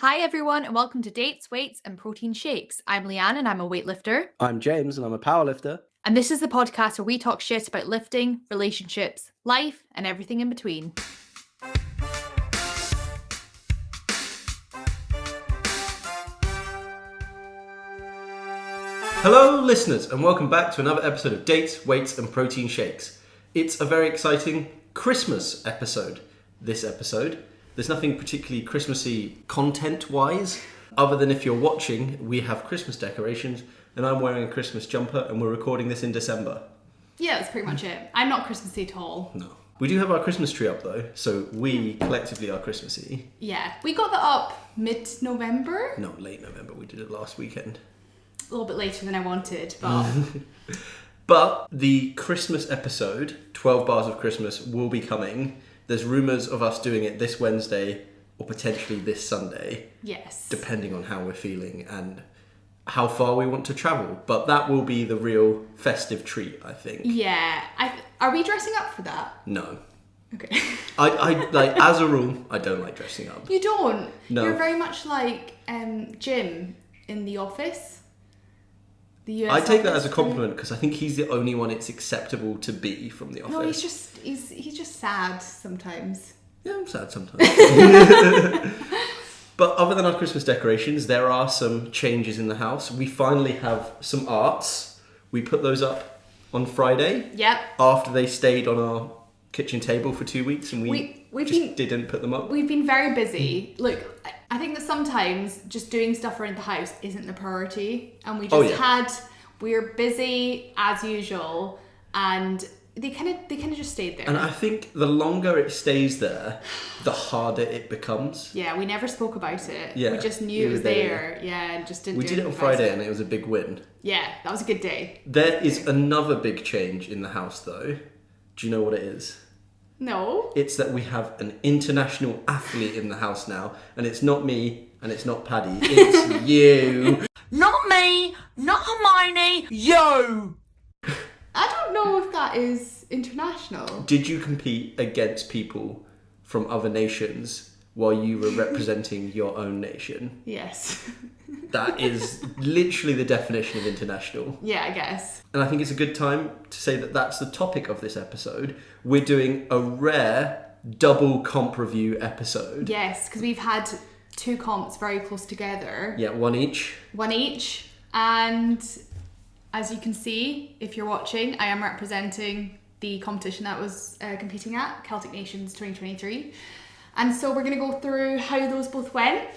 Hi everyone and welcome to Dates, Weights and Protein Shakes. I'm Lianne and I'm a weightlifter. I'm James and I'm a powerlifter. And this is the podcast where we talk shit about lifting, relationships, life and everything in between. Hello listeners and welcome back to another episode of Dates, Weights and Protein Shakes. It's a very exciting Christmas episode. This episode. There's nothing particularly Christmassy content-wise, other than if you're watching, we have Christmas decorations, and I'm wearing a Christmas jumper, and we're recording this in December. Yeah, that's pretty much it. I'm not Christmassy at all. No. We do have our Christmas tree up though, so we collectively are Christmassy. Yeah, we got that up mid-November. No, late November. We did it last weekend. A little bit later than I wanted, but... But the Christmas episode, 12 Bars of Christmas, will be coming. There's rumours of us doing it this Wednesday or potentially this Sunday. Yes. Depending on how we're feeling and how far we want to travel. But that will be the real festive treat, I think. Yeah. Are we dressing up for that? No. Okay. I like, as a rule, I don't like dressing up. You don't? No. You're very much like Jim in The Office. The US I take that Office. as a compliment because I think he's the only one it's acceptable to be from The Office. No, he's just sad sometimes. Yeah, I'm sad sometimes. But other than our Christmas decorations, there are some changes in the house. We finally have some arts. We put those up on Friday. Yep. After they stayed on our kitchen table for 2 weeks and we didn't put them up. We've been very busy. Look, I think that sometimes just doing stuff around the house isn't the priority. And we just we're busy as usual and they kind of just stayed there. And I think the longer it stays there, the harder it becomes. Yeah, we never spoke about it. Yeah, we just knew it was there. Yeah, and just didn't We do did it on Friday and it was a big win. Yeah, that was a good day. There is another big change in the house though. Do you know what it is? No. It's that we have an international athlete in the house now, and it's not me, and it's not Paddy, it's you. Not me, not Hermione, you! I don't know if that is international. Did you compete against people from other nations while you were representing your own nation? Yes. That is literally the definition of international. Yeah, I guess. And I think it's a good time to say that that's the topic of this episode. We're doing a rare double comp review episode. Yes, because we've had two comps very close together. Yeah, one each. One each. And as you can see, if you're watching, I am representing the competition that was competing at Celtic Nations 2023. And so we're going to go through how those both went.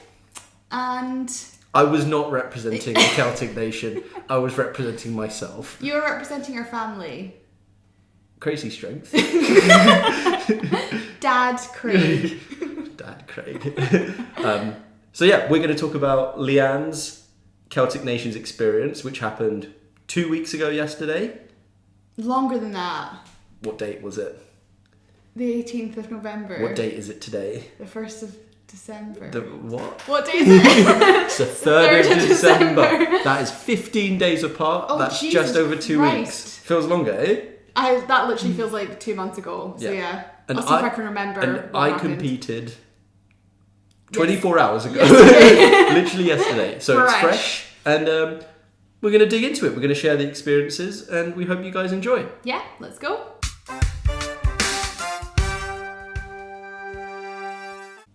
And... I was not representing the Celtic nation. I was representing myself. You were representing our family. Crazy strength. Dad Craig. Dad Craig. So yeah, we're going to talk about Lianne's Celtic Nations experience, which happened 2 weeks ago yesterday. Longer than that. What date was it? The 18th of November. What date is it today? The 1st of December. The what? What day is it? It's the 3rd of December. That is 15 days apart. Oh, That's Jesus just over 2 Christ. weeks. Feels longer, eh? That literally feels like 2 months ago. So yeah. And I'll see if I can remember. And what I happened. competed 24 hours ago. Yesterday. Literally yesterday. So it's fresh. And we're going to dig into it. We're going to share the experiences and we hope you guys enjoy. Yeah, let's go.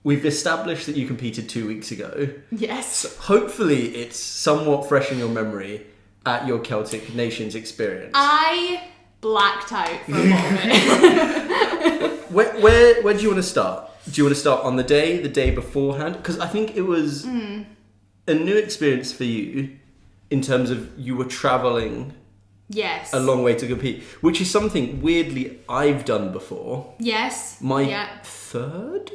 We've established that you competed 2 weeks ago. Yes. So hopefully it's somewhat fresh in your memory at your Celtic Nations experience. I blacked out for a moment. Where do you want to start? Do you want to start on the day beforehand? Because I think it was a new experience for you in terms of you were travelling Yes. a long way to compete, which is something weirdly I've done before. Yes. My third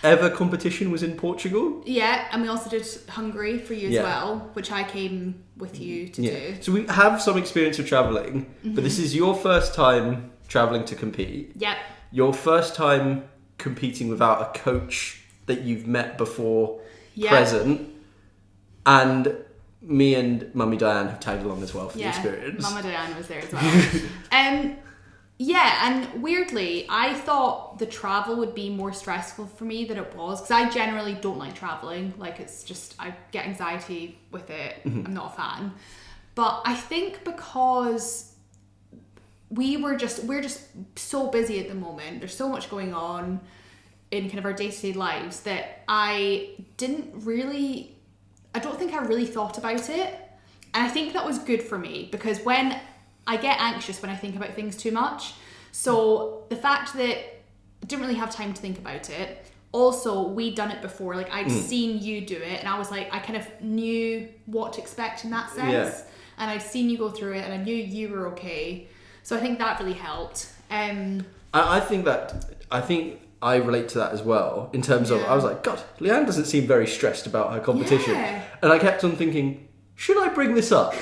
ever competition was in Portugal. Yeah, and we also did Hungary for you as Yeah. well, which I came with you to do. So we have some experience of travelling, but this is your first time travelling to compete. Yep. Your first time competing without a coach that you've met before Yep. present. And me and Mummy Diane have tagged along as well for the experience. Mama Diane was there as well. Yeah, and weirdly, I thought the travel would be more stressful for me than it was, because I generally don't like traveling. Like, it's just, I get anxiety with it. I'm not a fan. But I think because we're just so busy at the moment, there's so much going on in kind of our day-to-day lives, that I don't think I really thought about it. And I think that was good for me, because when I get anxious when I think about things too much. So the fact that I didn't really have time to think about it. Also, we'd done it before. Like, I'd seen you do it, and I was like, I kind of knew what to expect in that sense. Yeah. And I'd seen you go through it, and I knew you were okay. So I think that really helped. I think I relate to that as well, in terms of, I was like, God, Lianne doesn't seem very stressed about her competition. Yeah. And I kept on thinking, should I bring this up?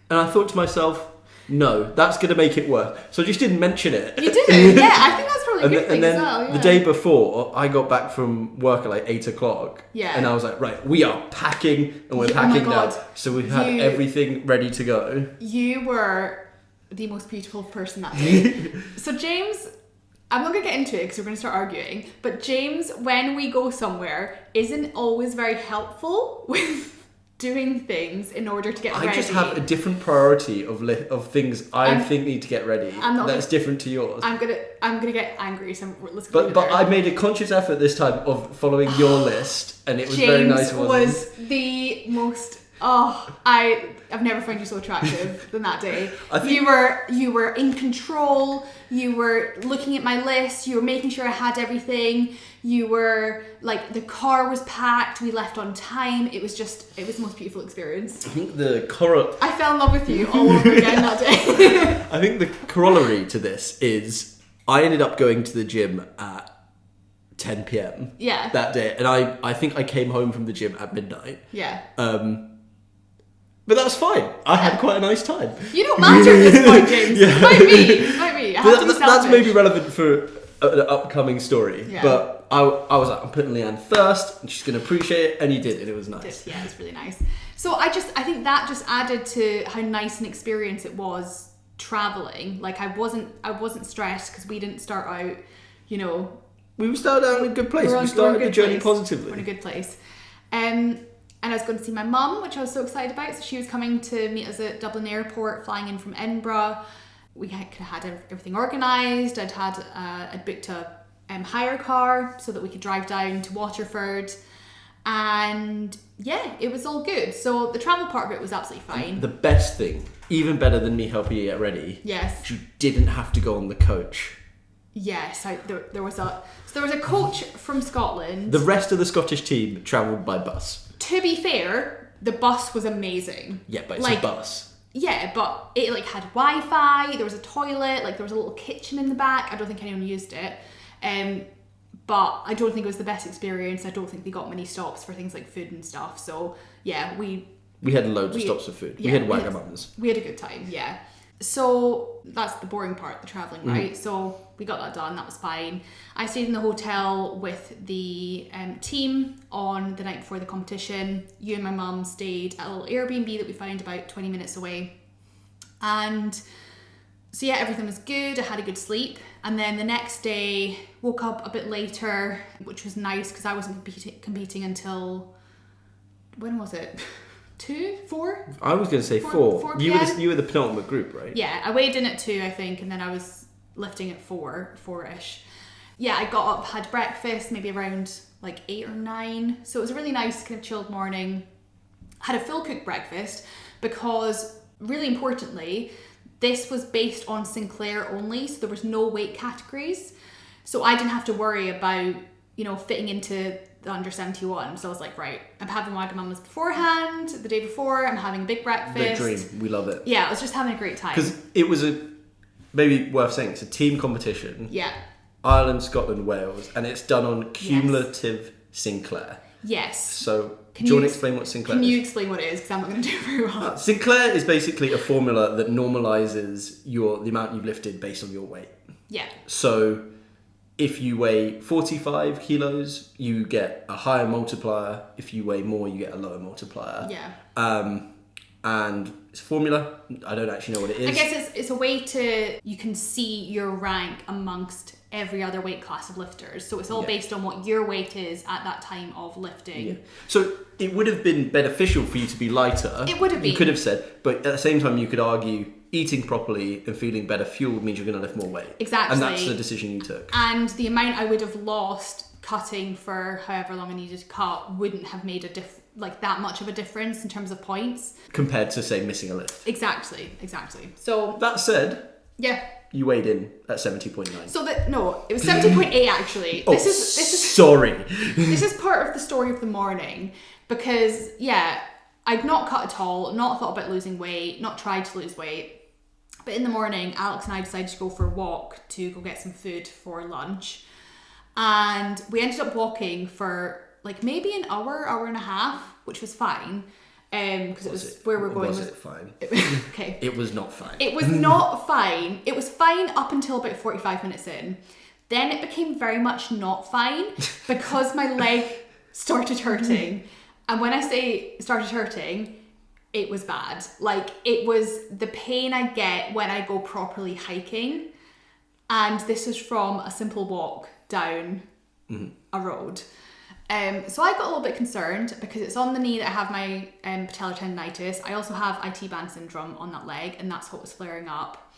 And I thought to myself, no, that's going to make it worse. So I just didn't mention it. You didn't? Yeah, I think that's probably a good thing then as well. Yeah. the day before, I got back from work at like 8 o'clock. Yeah. And I was like, right, we are packing, and we're Oh my packing now. God. So we had everything ready to go. You were the most beautiful person that day. So James, I'm not going to get into it because we're going to start arguing, but James, when we go somewhere, isn't always very helpful with doing things in order to get ready. I just have a different priority of things I think need to get ready. That's different to yours. I'm gonna get angry. So let's. But I made a conscious effort this time of following your list, and it was James very nice. Was the most. I've never found you so attractive than that day. I think you were in control. You were looking at my list. You were making sure I had everything. You were like, the car was packed. We left on time. It was the most beautiful experience. I think I fell in love with you all over again that day. I think the corollary to this is I ended up going to the gym at 10 p.m. Yeah. that day, and I think I came home from the gym at midnight. Yeah. But that's fine. I had quite a nice time. You don't matter at this point, James. It's about me. I have to be selfish. That's maybe relevant for an upcoming story. Yeah. But I was like, I'm putting Lianne first, and she's going to appreciate it, and you did, and it was nice. Yeah, it's really nice. So I think that just added to how nice an experience it was traveling. Like, I wasn't stressed because we didn't start out, We started out in a good place. We started the journey positively. We're in a good place. And I was going to see my mum, which I was so excited about. So she was coming to meet us at Dublin Airport, flying in from Edinburgh. We had everything organised. I'd booked a hire car so that we could drive down to Waterford. And yeah, it was all good. So the travel part of it was absolutely fine. The best thing, even better than me helping you get ready, yes, you didn't have to go on the coach. Yes, there was a coach from Scotland. The rest of the Scottish team travelled by bus. To be fair, the bus was amazing. Yeah, but it's a bus. Yeah, but it had Wi-Fi, there was a toilet, there was a little kitchen in the back. I don't think anyone used it. But I don't think it was the best experience. I don't think they got many stops for things like food and stuff. So yeah, we had loads of stops for food. Yeah, we had Wagamama's. We had a good time, yeah. So that's the boring part, the travelling, right? So we got that done, that was fine. I stayed in the hotel with the team on the night before the competition. You and my mum stayed at a little Airbnb that we found about 20 minutes away. And so yeah, everything was good. I had a good sleep. And then the next day, woke up a bit later, which was nice because I wasn't competing until, when was it? 2, 4? I was going to say 4. 4 You were the penultimate group, right? Yeah, I weighed in at 2, I think, and then I was lifting at 4-ish. Yeah, I got up, had breakfast, maybe around 8 or 9. So it was a really nice kind of chilled morning. Had a full cooked breakfast because, really importantly, this was based on Sinclair only, so there was no weight categories. So I didn't have to worry about, fitting into the under 71. So I was like, right, I'm having Wagamama's beforehand, the day before, I'm having a big breakfast. The dream, we love it. Yeah, I was just having a great time. Because it was maybe worth saying, it's a team competition. Yeah. Ireland, Scotland, Wales, and it's done on cumulative Sinclair. Yes. So, do you want to explain what Sinclair is? Can you explain what it is? Because I'm not going to do it very well. Sinclair is basically a formula that normalises the amount you've lifted based on your weight. Yeah. So, if you weigh 45 kilos, you get a higher multiplier. If you weigh more, you get a lower multiplier. Yeah. And It's a formula. I don't actually know what it is. I guess it's a way you can see your rank amongst every other weight class of lifters. So it's all based on what your weight is at that time of lifting. Yeah. So it would have been beneficial for you to be lighter. It would have been. You could have said, but at the same time you could argue eating properly and feeling better fueled means you're going to lift more weight. Exactly. And that's the decision you took. And the amount I would have lost cutting for however long I needed to cut wouldn't have made that much of a difference in terms of points. Compared to, say, missing a lift. Exactly. So that said, yeah, you weighed in at 70.9. So it was 70.8 actually. This is sorry. This is part of the story of the morning because I'd not cut at all, not thought about losing weight, not tried to lose weight. But in the morning, Alex and I decided to go for a walk to go get some food for lunch. And we ended up walking for like maybe an hour and a half, which was fine. Because it was where we're going. Was it fine? Okay. It was not fine. It was not fine. It was fine up until about 45 minutes in. Then it became very much not fine because my leg started hurting. And when I say started hurting, it was bad. Like, it was the pain I get when I go properly hiking. And this was from a simple walk down a road. So I got a little bit concerned because it's on the knee that I have my patellar tendinitis. I also have IT band syndrome on that leg, and that's what was flaring up.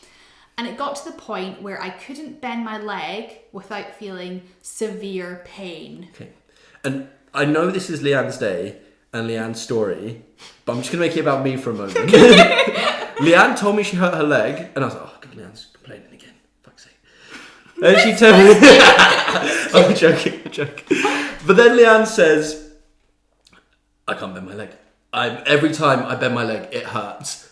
And it got to the point where I couldn't bend my leg without feeling severe pain. Okay. And I know this is Lianne's day and Lianne's story, but I'm just going to make it about me for a moment. Lianne told me she hurt her leg, and I was like, oh, God, Lianne's complaining again. Fuck's sake. And she told me... I'm joking. But then Lianne says, I can't bend my leg. Every time I bend my leg, it hurts.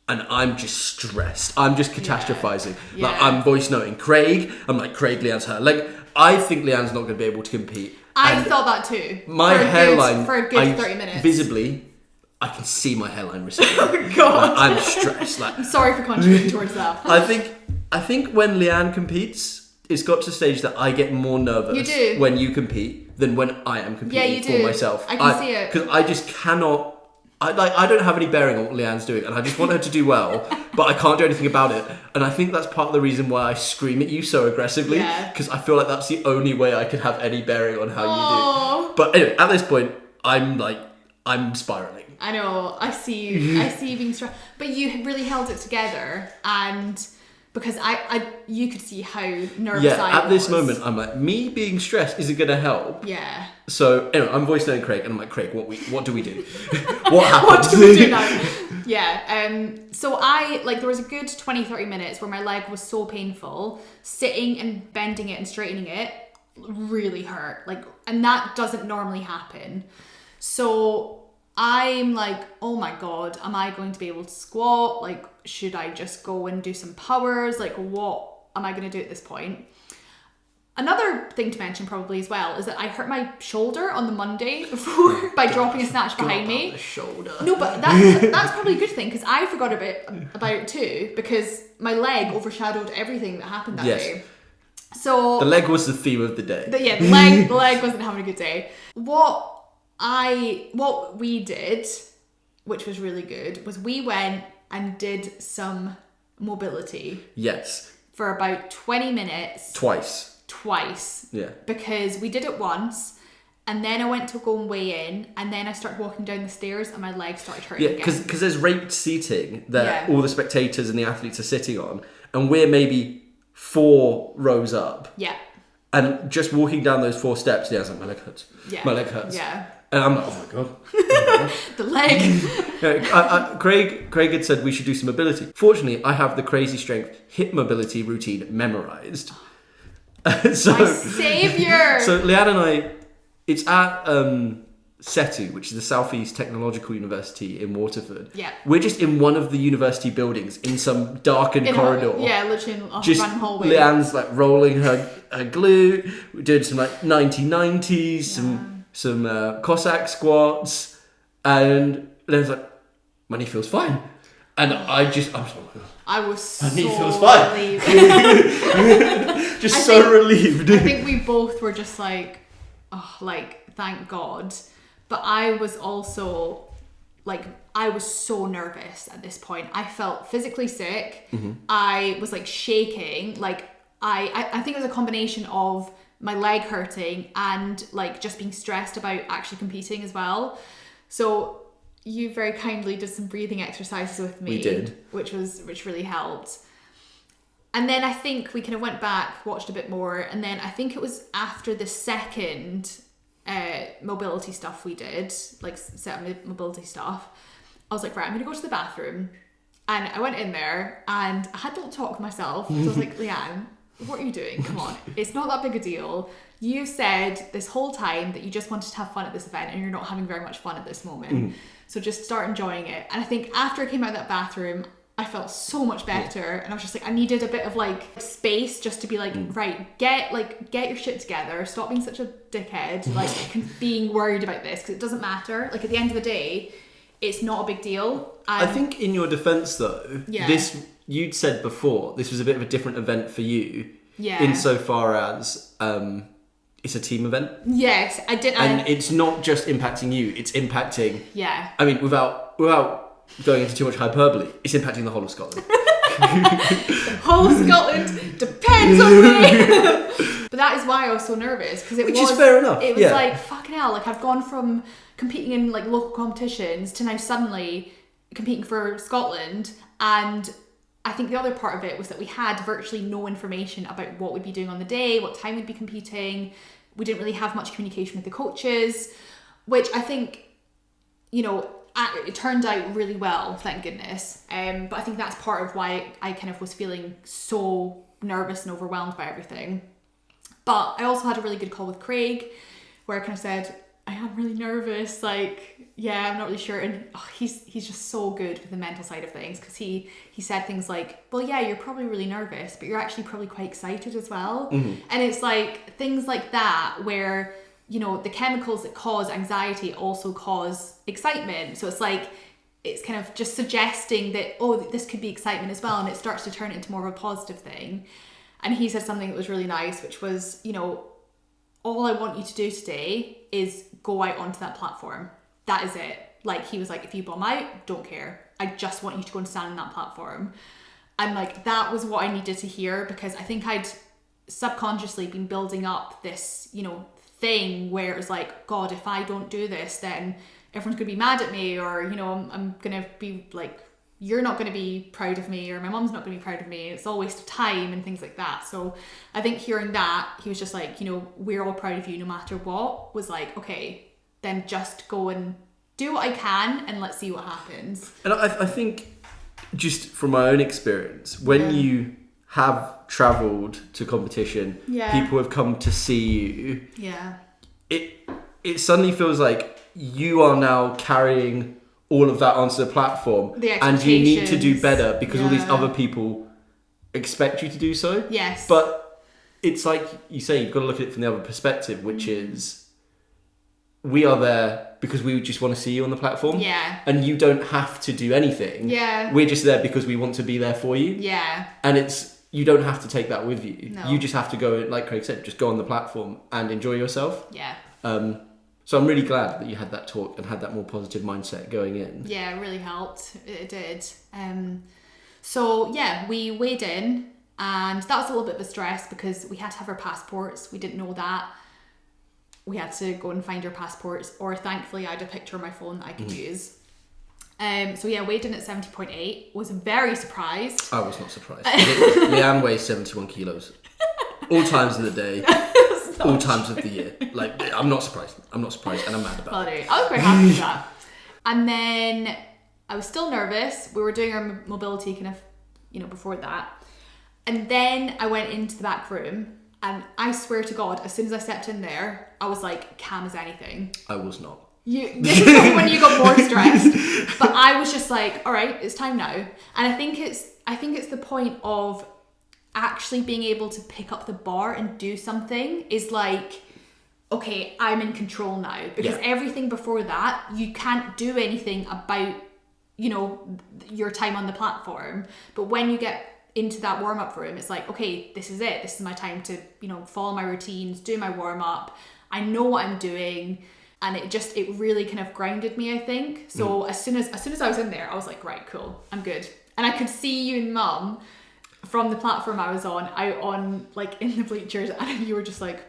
And I'm just stressed. I'm just catastrophizing. Yeah. Like, I'm voice noting Craig. I'm like, Craig, Lianne's hurt her leg. I think Lianne's not going to be able to compete. I thought that too. My hairline... For a good 30 minutes. Visibly, I can see my hairline receding. Oh, God. Like, I'm stressed. Like, I'm sorry for contributing towards that. I think when Lianne competes, it's got to the stage that I get more nervous when you compete than when I am competing for myself. I can see it. Because I just cannot... I don't have any bearing on what Lianne's doing, and I just want her to do well, but I can't do anything about it. And I think that's part of the reason why I scream at you so aggressively, because I feel like that's the only way I can have any bearing on how you do. But anyway, at this point, I'm spiraling. I know. I see you. I see you being stressed, but you really held it together, and because you could see how nervous I was. Yeah, at this moment, I'm like, me being stressed isn't going to help. Yeah. So anyway, I'm voice noting Craig, and I'm like, Craig, what do we do? What happens? What do we do now? Yeah. So there was a good 20-30 minutes where my leg was so painful. Sitting and bending it and straightening it really hurt. And that doesn't normally happen. So I'm like, oh my God, am I going to be able to squat? Like, should I just go and do some powers? Like, what am I going to do at this point? Another thing to mention probably as well is that I hurt my shoulder on the Monday before by dropping a snatch behind me. The shoulder. No, but that's probably a good thing because I forgot about it too because my leg overshadowed everything that happened that day. So the leg was the theme of the day. The leg wasn't having a good day. What we did, which was really good, was we went and did some mobility. Yes. For about 20 minutes. Twice. Yeah. Because we did it once, and then I went to go and weigh in, and then I started walking down the stairs, and my legs started hurting again. Yeah, because there's raped seating that all the spectators and the athletes are sitting on, and we're maybe 4 rows up. Yeah. And just walking down those 4 steps, I was like, my leg hurts. Yeah. My leg hurts. Yeah. And I'm like, oh my God. The leg. Craig had said we should do some mobility. Fortunately, I have the crazy strength hip mobility routine memorized. My saviour. So Lianne and I, it's at SETU, which is the South East Technological University in Waterford. Yeah. We're just in one of the university buildings in some darkened corridor. Literally in a random hallway. Lianne's like rolling her glute. We're doing some like 1990s, some Cossack squats, and Lianne's like, my knee feels fine. And I'm just like, I was so my knee feels fine. Relieved. relieved. I think we both were just like, oh, like, thank God. But I was also like, I was so nervous at this point. I felt physically sick. I was like shaking. Like, I think it was a combination of my leg hurting and like just being stressed about actually competing as well. So you very kindly did some breathing exercises with me. We did. Which really helped. And then I think we kind of went back, watched a bit more, and then I think it was after the second mobility stuff we did, like set up mobility stuff, I was like, right, I'm gonna go to the bathroom. And I went in there and I had to talk myself. So I was like, Lianne, what are you doing? Come on, it's not that big a deal. You said this whole time that you just wanted to have fun at this event and you're not having very much fun at this moment. So just start enjoying it. And I think after I came out of that bathroom, I felt so much better, and I was just like, I needed a bit of like space just to be like, right, get your shit together, stop being such a dickhead, like being worried about this, because it doesn't matter. Like, at the end of the day, it's not a big deal. I think in your defense though, this, you'd said before, this was a bit of a different event for you, insofar as it's a team event. Yes, I did. And it's not just impacting you, it's impacting, I mean, without going into too much hyperbole, it's impacting the whole of Scotland. The whole of Scotland depends on me. But that is why I was so nervous, because it Which is fair enough. It was like, fucking hell, like, I've gone from competing in like local competitions to now suddenly competing for Scotland. And I think the other part of it was that we had virtually no information about what we'd be doing on the day, what time we'd be competing. We didn't really have much communication with the coaches, which I think, you know, it turned out really well, thank goodness. But I think that's part of why I kind of was feeling so nervous and overwhelmed by everything. But I also had a really good call with Craig, where I kind of said, I am really nervous, like, yeah, I'm not really sure. And he's just so good with the mental side of things, because he said things like, well, yeah, you're probably really nervous, but you're actually probably quite excited as well. And it's like things like that where, you know, the chemicals that cause anxiety also cause excitement. So it's like, it's kind of just suggesting that, oh, this could be excitement as well. And it starts to turn it into more of a positive thing. And he said something that was really nice, which was, you know, all I want you to do today is go out onto that platform. That is it. Like, he was like, if you bomb out, don't care. I just want you to go and stand on that platform. And like, that was what I needed to hear, because I think I'd subconsciously been building up this, you know, thing where it was like, God, if I don't do this, then everyone's gonna be mad at me, or, you know, I'm gonna be like, you're not gonna be proud of me, or my mom's not gonna be proud of me. It's all a waste of time and things like that. So I think hearing that, he was just like, you know, we're all proud of you no matter what, was like, okay, then just go and do what I can and let's see what happens. And I think, just from my own experience, when you have travelled to competition, people have come to see you, it suddenly feels like you are now carrying all of that onto the platform, and you need to do better because all these other people expect you to do so. Yes. But it's like you say, you've got to look at it from the other perspective, which is, we are there because we just want to see you on the platform. Yeah. And you don't have to do anything. Yeah. We're just there because we want to be there for you. Yeah. And you don't have to take that with you. No. You just have to go, like Craig said, just go on the platform and enjoy yourself. Yeah. So I'm really glad that you had that talk and had that more positive mindset going in. Yeah, it really helped. It did. So yeah, we weighed in, and that was a little bit of a stress because we had to have our passports. We didn't know that. We had to go and find our passports, or thankfully I had a picture on my phone that I could use. So yeah, weighed in at 70.8. Was very surprised. I was not surprised. Lianne weighs 71 kilos. All times of the day. All times of the year. Like, I'm not surprised, and I'm mad about it. I was quite happy with that. And then I was still nervous. We were doing our mobility kind of, you know, before that. And then I went into the back room, and I swear to God, as soon as I stepped in there, I was like calm as anything. I was not. This is when you got more stressed. But I was just like, all right, it's time now. And I think it's the point of actually being able to pick up the bar and do something is like, okay, I'm in control now, because everything before that, you can't do anything about, you know, your time on the platform. But when you get into that warm-up room, it's like, okay, this is it. This is my time to, you know, follow my routines, do my warm-up. I know what I'm doing. and it really kind of grounded me, I think. So as soon as I was in there, I was like, right, cool, I'm good. And I could see you and Mum from the platform I was on, out on like in the bleachers, and you were just like,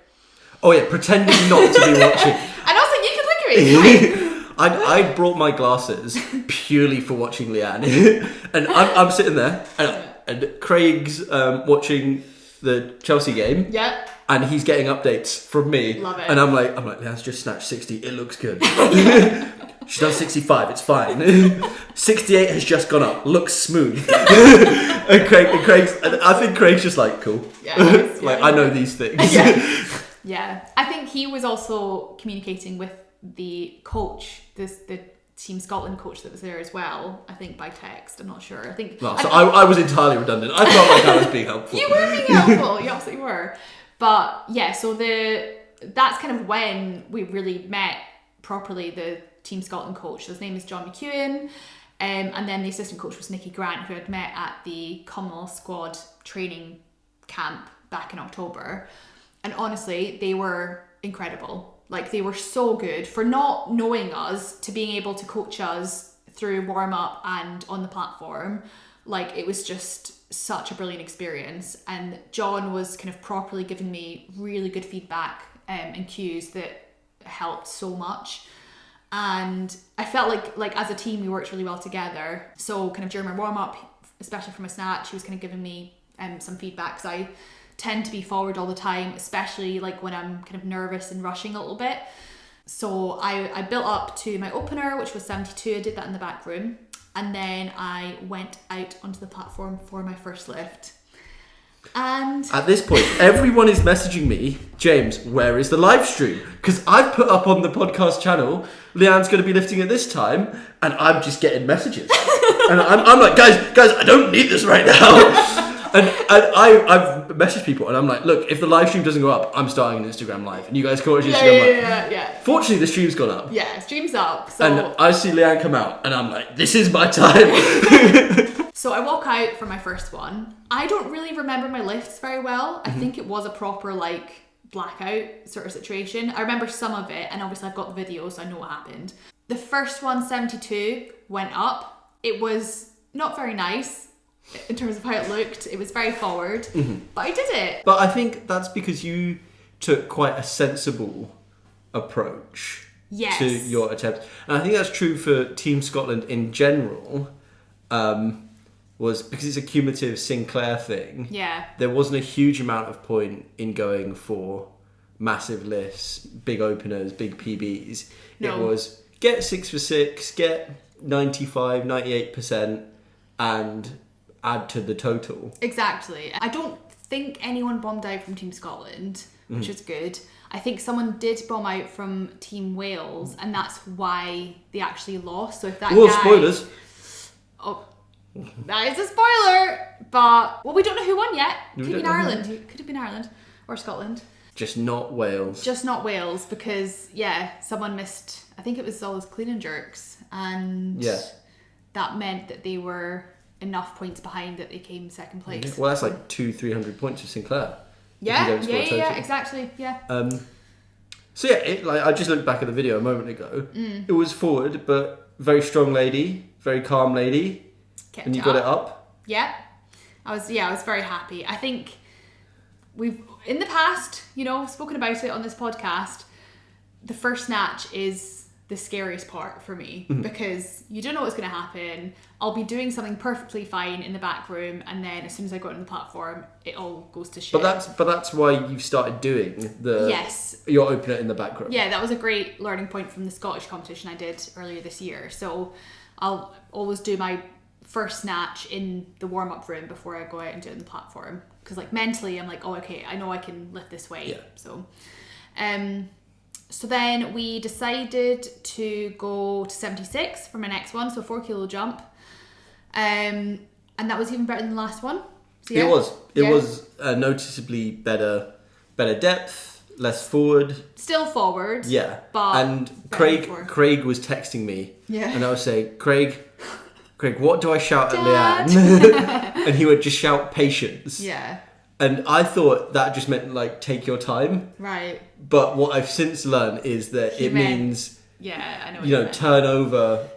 oh yeah, pretending not to be watching. And I was like, you can look at me, it's fine. I brought my glasses purely for watching Lianne, and I'm sitting there, and Craig's watching the Chelsea game. Yeah. And he's getting updates from me. Love it. And I'm like, Lianne's just snatched 60. It looks good. She's done 65. It's fine. 68 has just gone up. Looks smooth. and I think Craig's just like, cool. Yeah, I know these things. Yeah. I think he was also communicating with the coach, the Team Scotland coach that was there as well, I think by text. I'm not sure. I was entirely redundant. I felt like I was being helpful. You were being helpful. You absolutely were. But yeah, so that's kind of when we really met properly the Team Scotland coach. His name is John McEwen. And then the assistant coach was Nikki Grant, who had met at the Commonwealth Squad training camp back in October. And honestly, they were incredible. Like, they were so good for not knowing us to being able to coach us through warm-up and on the platform. Like, it was just such a brilliant experience. And John was kind of properly giving me really good feedback and cues that helped so much. And I felt like as a team, we worked really well together. So kind of during my warm-up, especially for my snatch, he was kind of giving me some feedback, because I tend to be forward all the time, especially like when I'm kind of nervous and rushing a little bit. So I built up to my opener, which was 72. I did that in the back room. And then I went out onto the platform for my first lift. And at this point, everyone is messaging me, James, where is the live stream? Because I've put up on the podcast channel, Lianne's going to be lifting at this time, and I'm just getting messages. And I'm like, guys, I don't need this right now. And I've messaged people, and I'm like, look, if the live stream doesn't go up, I'm starting an Instagram live, and you guys can watch Instagram live. Yeah. Fortunately, the stream's gone up. Yeah, stream's up. So. And I see Lianne come out, and I'm like, this is my time. So I walk out for my first one. I don't really remember my lifts very well. I think it was a proper like blackout sort of situation. I remember some of it, and obviously I've got the video, so I know what happened. The first one, 72, went up. It was not very nice in terms of how it looked. It was very forward, but I did it. But I think that's because you took quite a sensible approach to your attempt. And I think that's true for Team Scotland in general. Was because it's a cumulative Sinclair thing. Yeah. There wasn't a huge amount of point in going for massive lifts, big openers, big PBs. No. It was get 6 for 6, get 95, 98%, and add to the total. Exactly. I don't think anyone bombed out from Team Scotland, which was good. I think someone did bomb out from Team Wales, and that's why they actually lost. So if that guy... spoilers. Oh, that is a spoiler! But, well, we don't know who won yet. Could have been Ireland. Could have been Ireland. Or Scotland. Just not Wales. Just not Wales, because, someone missed... I think it was all those clean and jerks. And that meant that they were enough points behind that they came second place. Well, that's like 200-300 points for Sinclair. Yeah, exactly. Yeah. So I just looked back at the video a moment ago. It was forward, but very strong lady, very calm lady. Kept and you got it up. Yeah. I was very happy. I think we've in the past, spoken about it on this podcast. The first snatch is the scariest part for me because you don't know what's going to happen. I'll be doing something perfectly fine in the back room, and then as soon as I go on the platform, it all goes to shit. But that's why you've started doing your opener in the back room. Yeah, that was a great learning point from the Scottish competition I did earlier this year. So I'll always do my first snatch in the warm-up room before I go out and do it on the platform, because mentally I'm like, oh, okay, I know I can lift this weight. So then we decided to go to 76 for my next one, so 4 kilo jump. And that was even better than the last one. So, It was noticeably better depth, less forward. Still forward. Yeah. But and Craig was texting me. Yeah. And I was saying, Craig, what do I shout at Lianne? And he would just shout patience. Yeah. And I thought that just meant like take your time. Right. But what I've since learned is that it means I know. What you know, meant. turn over,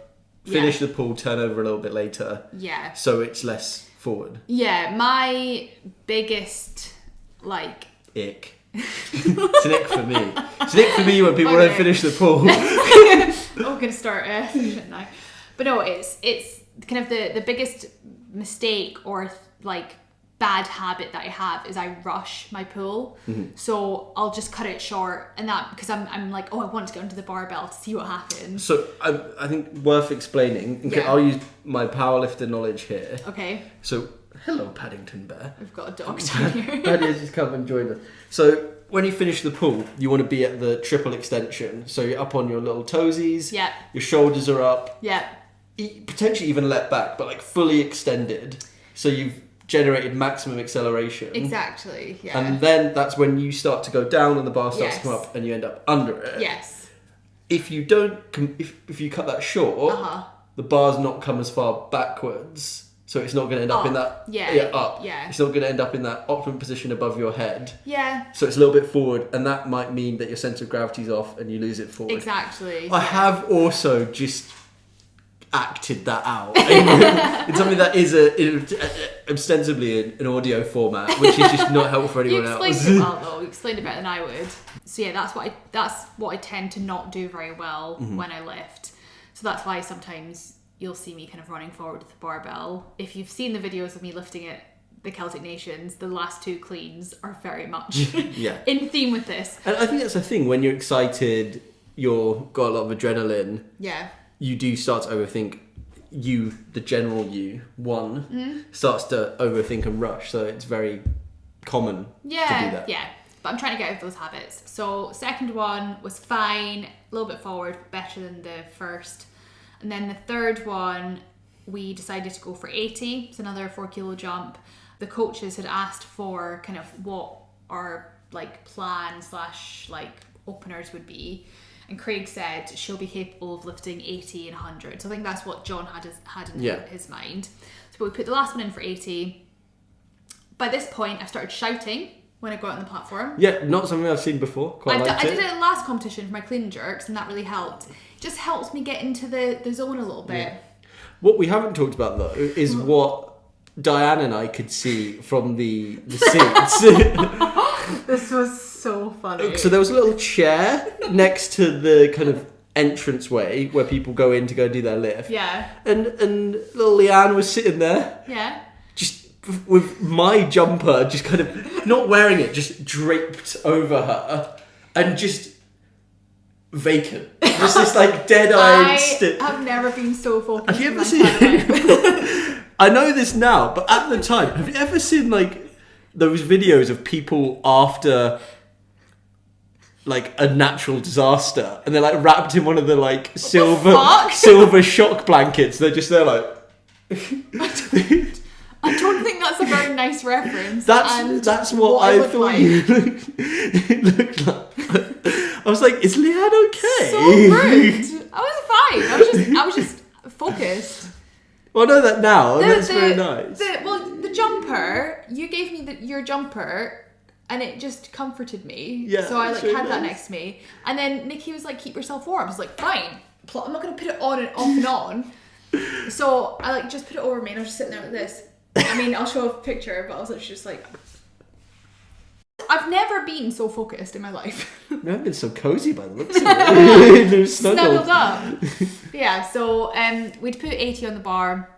finish the pull, turn over a little bit later. Yeah. So it's less forward. Yeah, my biggest like Ick. It's an ick for me. It's an ick for me when people don't finish the pull. I'm gonna start finishing now. But no, it's kind of the biggest mistake or like bad habit that I have is I rush my pull. So I'll just cut it short, and that because I'm like, oh, I want to get onto the barbell to see what happens. So I think worth explaining. Okay, Yeah. I'll use my powerlifter knowledge here. Okay. So hello, Paddington Bear. We've got a dog down here. Paddy has just come and joined us. So when you finish the pull, you want to be at the triple extension. So you're up on your little toesies. Yeah. Your shoulders are up. Yeah. Potentially even let back, but like fully extended. So you've generated maximum acceleration. Exactly. Yeah. And then that's when you start to go down and the bar starts Yes. to come up and you end up under it. Yes. If you don't, if you cut that short, the bar's not come as far backwards. So it's not going to end up in that, up. Yeah. It's not going to end up in that optimum position above your head. Yeah. So it's a little bit forward, and that might mean that your centre of gravity's off and you lose it forward. Exactly. I have also just acted that out in something that is ostensibly an audio format, which is just not helpful for anyone You else. explained it well though. You explained it better than I would. So yeah, that's what I tend to not do very well when I lift. So that's why sometimes you'll see me kind of running forward with the barbell. If you've seen the videos of me lifting at the Celtic Nations, the last two cleans are very much in theme with this. And I think that's the thing, when you're excited, you've got a lot of adrenaline, you do start to overthink. The general starts to overthink and rush, so it's very common to do that. Yeah. But I'm trying to get out of those habits. So second one was fine, a little bit forward, better than the first. And then the third one, we decided to go for 80. It's another 4 kilo jump. The coaches had asked for kind of what our like plan / like openers would be. And Craig said she'll be capable of lifting 80 and 100. So I think that's what John had in his mind. So we put the last one in for 80. By this point, I started shouting when I got on the platform. Yeah, not something I've seen before. I did it at the last competition for my clean and jerks, and that really helped. It just helps me get into the zone a little bit. Yeah. What we haven't talked about though is what Diane and I could see from the seats. This was so funny. So there was a little chair next to the kind of entranceway where people go in to go do their lift. Yeah. And little Lianne was sitting there. Yeah. Just with my jumper, just kind of not wearing it, just draped over her, and just vacant. Just this like dead-eyed. I've never been so focused. Have you ever seen? I know this now, but at the time, have you ever seen like those videos of people after like a natural disaster, and they're like wrapped in one of the like silver shock blankets? They're just there like. I don't think that's a very nice reference. That's what I thought like. you looked like. I was like, is Lianne okay? So rude. I was fine. I was just focused. Well, I know that now, and that's very nice. The jumper, you gave me your jumper, and it just comforted me. Yeah, so I really had that nice. next to me. And then Nikki was like, keep yourself warm. I was like, fine. I'm not going to put it on and off and on. So I like just put it over me, and I was just sitting there like this. I mean, I'll show a picture, but I was just like... I've never been so focused in my life. I've been so cozy by the looks of it. Snuggled up. Yeah, so we'd put 80 on the bar.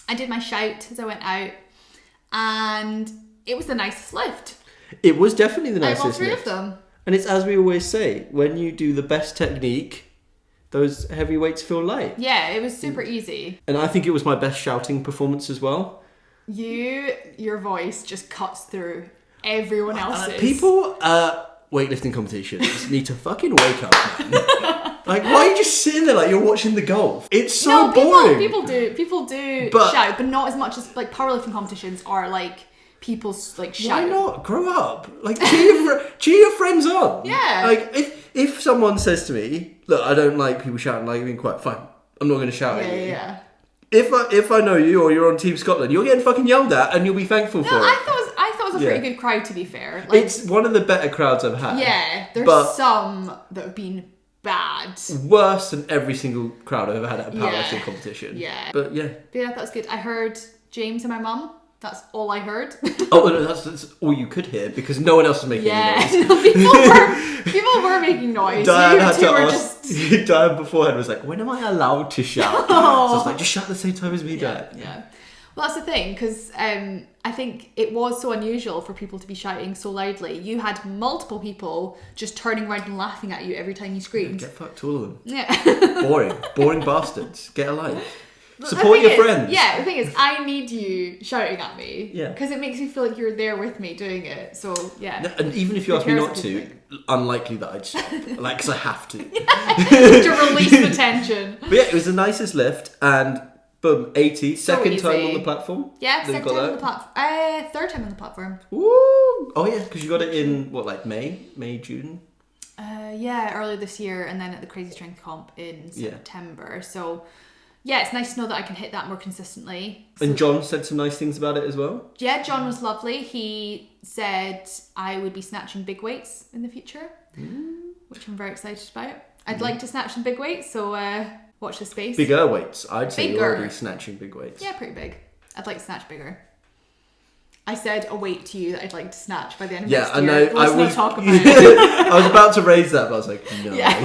I did my shout as I went out, and it was the nicest lift. It was definitely the nicest I got 3 lift. of them. And it's as we always say, when you do the best technique, those heavy weights feel light. Yeah, it was super easy. And I think it was my best shouting performance as well. Your voice just cuts through everyone else's. People at weightlifting competitions need to fucking wake up, man. Like, why are you just sitting there like you're watching the golf? It's so boring. People do shout, but not as much as like powerlifting competitions are like people like shout. Why not? Grow up. Like, cheer your friends on. Yeah. Like, if someone says to me, look, I don't like people shouting, like being quiet, fine. I'm not going to shout at you. Yeah. If I know you or you're on Team Scotland, you're getting fucking yelled at and you'll be thankful for it. I thought it was a Yeah. pretty good crowd, to be fair. Like, It's one of the better crowds I've had. yeah, there's but some that have been bad. worse than every single crowd I've ever had at a powerlifting Yeah. competition. Yeah. But yeah. But yeah, that was good. I heard James and my mum. That's all I heard. Oh, no, that's all you could hear because no one else was making any Yeah, noise. people were making noise. Diane You had two to were ask. just Diane beforehand was like, "When am I allowed to shout?" So I was like, "Just shout at the same time as me, Diane." yeah. Well, that's the thing, because I think it was so unusual for people to be shouting so loudly. You had multiple people just turning around and laughing at you every time you screamed. Get fucked, all of them. Yeah. Boring bastards. Get a life. The Support thing your is- friends. Yeah, the thing is, I need you shouting at me. Yeah. Because it makes me feel like you're there with me doing it. So, yeah. No, and even if you Who ask me cares not what you to, think? unlikely that I'd stop. Like, because I have to. To release the tension. But yeah, it was the nicest lift, and boom, 80, So second time easy. on the platform. Yeah, Then you second got time on that. the platform. Third time on the platform. Ooh. Oh yeah, because you got it in what, like May, June. Yeah, earlier this year, and then at the Crazy Strength Comp in Yeah. September. So, yeah, it's nice to know that I can hit that more consistently. And So- John said some nice things about it as well. Yeah, John was lovely. He said I would be snatching big weights in the future, which I'm very excited about. I'd like to snatch some big weights, so watch the space. Bigger weights. I'd say you're Bigger. already snatching big weights. Yeah, pretty big. I'd like to snatch bigger. I said a weight to you that I'd like to snatch by the end of Yeah, next I year. know. Let's I not was talk about it. I was about to raise that, but I was like, no. Yeah,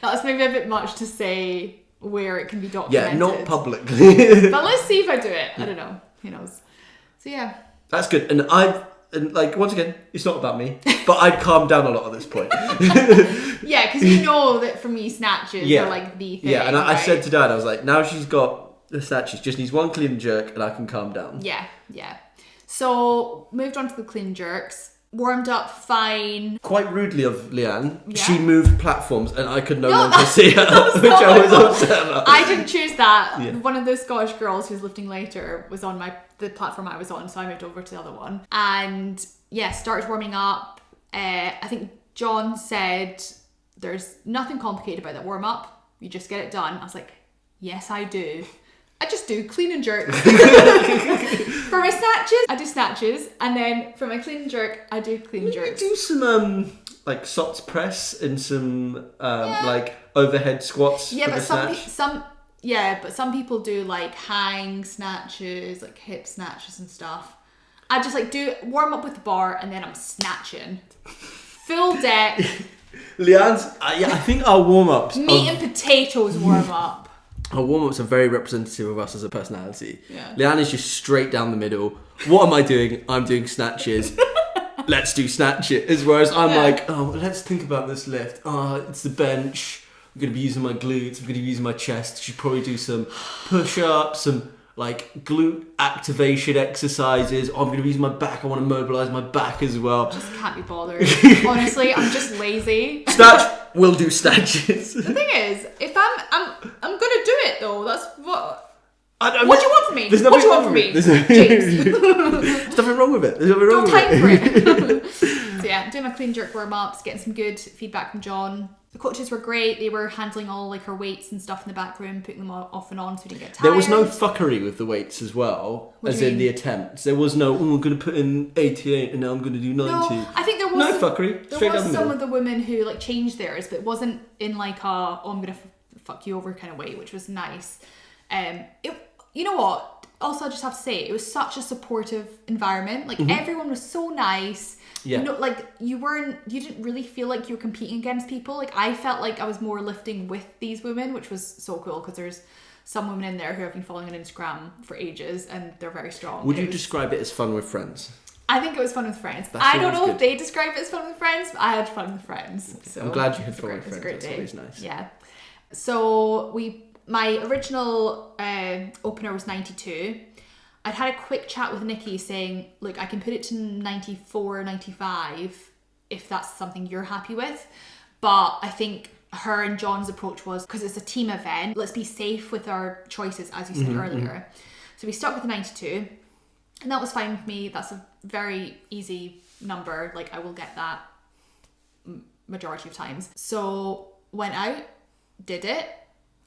that was maybe a bit much to say where it can be documented. Yeah, not publicly. But let's see if I do it. I don't know. Who knows? So yeah. That's good. And like, once again, it's not about me, but I'd calm down a lot at this point. Yeah, because you know that for me snatches Yeah. are like the thing. Yeah, and I right? said to Dad, I was like, now she's got the snatches, just needs one clean and jerk, and I can calm down. Yeah. So moved on to the clean jerks. Warmed up fine. Quite rudely of Lianne, Yeah. she moved platforms, and I could no longer that's- see her, which not I my was fault. upset about. I didn't choose that. Yeah. One of those Scottish girls who's lifting later was on the platform I was on, so I moved over to the other one. And yeah, started warming up. I think John said there's nothing complicated about that warm up. You just get it done. I was like, yes, I do. I just do clean and jerk. For my snatches, I do snatches, and then for my clean and jerk, I do clean and You could jerks. do some like sots press and some like overhead squats Yeah, for but the snatch. but some people do like hang snatches, like hip snatches and stuff. I just like do warm up with the bar and then I'm snatching. Full deck, Leanne's, I think our warm-ups meat and potatoes warm up. Our warm-ups are very representative of us as a personality. Yeah. Leanne is just straight down the middle. What am I doing? I'm doing snatches. Let's do snatches. Whereas I'm like, oh, let's think about this lift. Oh, it's the bench. I'm going to be using my glutes. I'm going to be using my chest. Should probably do some push-ups, some like glute activation exercises. Oh, I'm going to be using my back. I want to mobilize my back as well. Just can't be bothered. Honestly, I'm just lazy. Snatch. We'll do snatches. The thing is, if I'm gonna do it though. That's what. What What do you want from me? There's What nothing do you wrong want from with me, it. There's James? nothing wrong with it. There's nothing wrong No with time it. for it. So yeah, doing my clean jerk warm ups, getting some good feedback from John. The coaches were great. They were handling all like her weights and stuff in the back room, putting them off and on so we didn't get tired. There was no fuckery with the weights as well, What do as you in mean? the attempts. There was no, I'm going to put in 88 and now I'm going to do 90. No, I think there was No fuckery. There Straight was down the some middle. of the women who like changed theirs, but it wasn't in like a I'm gonna fuck you over kind of way, which was nice. You know what? Also, I just have to say it was such a supportive environment. Like everyone was so nice. Yeah. You know, like you didn't really feel like you were competing against people. Like I felt like I was more lifting with these women, which was so cool because there's some women in there who have been following on Instagram for ages and they're very strong. Would you describe it as fun with friends? I think it was fun with friends. That's I don't always know good. if they describe it as fun with friends, but I had fun with friends. So I'm glad you had it was fun a with great- it was a friends. great That's day. always nice. Yeah. So my original opener was 92. I'd had a quick chat with Nikki saying, look, I can put it to 94, 95 if that's something you're happy with. But I think her and John's approach was, because it's a team event, let's be safe with our choices, as you said earlier. So we stuck with the 92. And that was fine with me. That's a very easy number. Like I will get that majority of times. So went out, did it.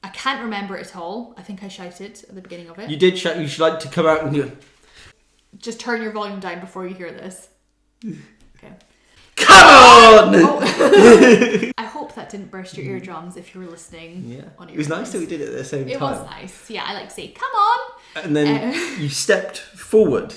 I can't remember it at all. I think I shouted at the beginning of it. You did shout, you should like to come out and just turn your volume down before you hear this. Okay. Come on! Oh. I hope that didn't burst your eardrums if you were listening. Yeah. On It was nice that we did it at the same time. It was nice. Yeah, I like to say, come on! And then you stepped forward,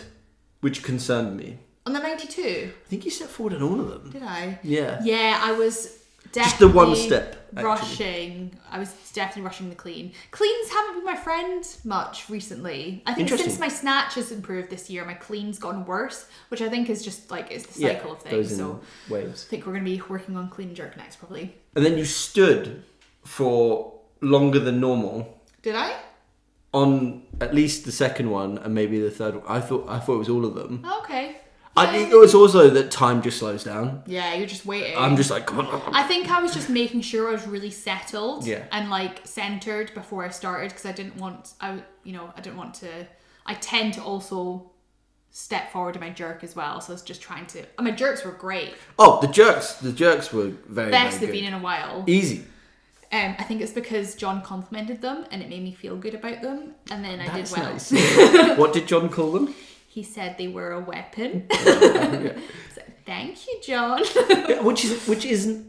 which concerned me. On the 92? I think you stepped forward on all of them. Did I? Yeah. Yeah, I was definitely Just the one step, actually. rushing. I was definitely rushing the clean. Cleans haven't been my friend much recently. I think since my snatch has improved this year, my clean's gotten worse, which I think is just like it's the cycle of things. So waves. I think we're going to be working on clean and jerk next, probably. And then you stood for longer than normal. Did I? On at least the second one and maybe the third one. I thought it was all of them. Okay. I think it was also that time just slows down. Yeah, you're just waiting. I'm just like, come on. I think I was just making sure I was really settled and like centered before I started because I didn't want to. I tend to also step forward in my jerk as well, so I was just trying to. And my jerks were great. Oh, the jerks were very best very they've been in a while. Easy. I think it's because John complimented them and it made me feel good about them, and then I did well. Nice. What did John call them? He said they were a weapon. So, thank you, John. Which isn't